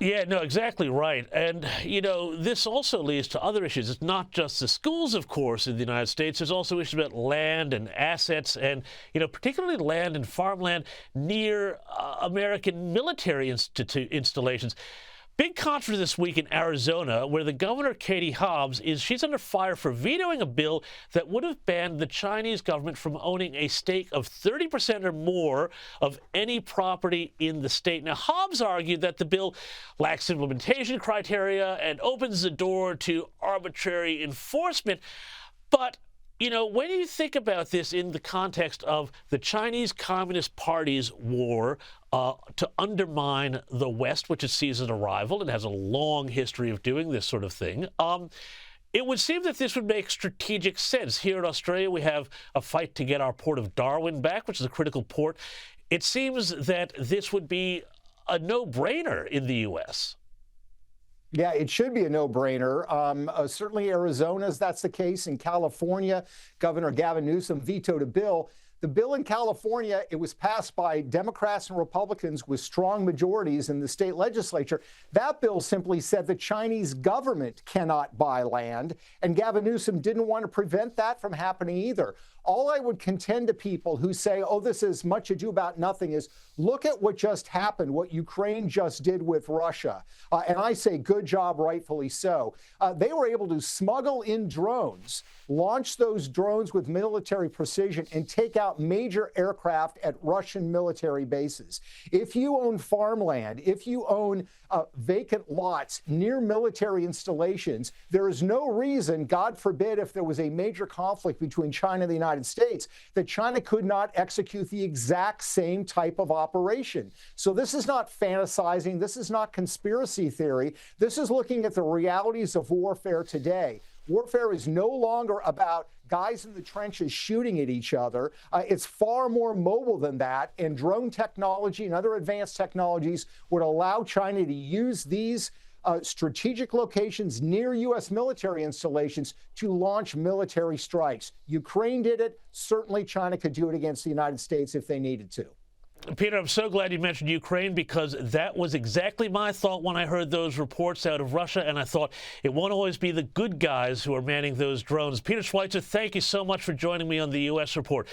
Yeah, no, exactly right. And, this also leads to other issues. It's not just the schools, of course, in the United States. There's also issues about land and assets and, particularly land and farmland near American military installations. Big controversy this week in Arizona, where the governor, Katie Hobbs, she's under fire for vetoing a bill that would have banned the Chinese government from owning a stake of 30% or more of any property in the state. Now, Hobbs argued that the bill lacks implementation criteria and opens the door to arbitrary enforcement. But when you think about this in the context of the Chinese Communist Party's war to undermine the West, which it sees as a rival and has a long history of doing this sort of thing, it would seem that this would make strategic sense. Here in Australia, we have a fight to get our port of Darwin back, which is a critical port. It seems that this would be a no-brainer in the U.S. Yeah, it should be a no-brainer. Certainly Arizona's that's the case. In California, Governor Gavin Newsom vetoed a bill. The bill in California, it was passed by Democrats and Republicans with strong majorities in the state legislature. That bill simply said the Chinese government cannot buy land, and Gavin Newsom didn't want to prevent that from happening either. All I would contend to people who say, oh, this is much ado about nothing, is look at what just happened, what Ukraine just did with Russia. And I say good job, rightfully so. They were able to smuggle in drones, launch those drones with military precision, and take out major aircraft at Russian military bases. If you own farmland, if you own vacant lots near military installations, there is no reason, God forbid, if there was a major conflict between China and the United States, that China could not execute the exact same type of operation. So this is not fantasizing. This is not conspiracy theory. This is looking at the realities of warfare today. Warfare is no longer about guys in the trenches shooting at each other. It's far more mobile than that, and drone technology and other advanced technologies would allow China to use these strategic locations near U.S. military installations to launch military strikes. Ukraine did it. Certainly China could do it against the United States if they needed to. Peter, I'm so glad you mentioned Ukraine, because that was exactly my thought when I heard those reports out of Russia, and I thought it won't always be the good guys who are manning those drones. Peter Schweizer, thank you so much for joining me on the U.S. Report.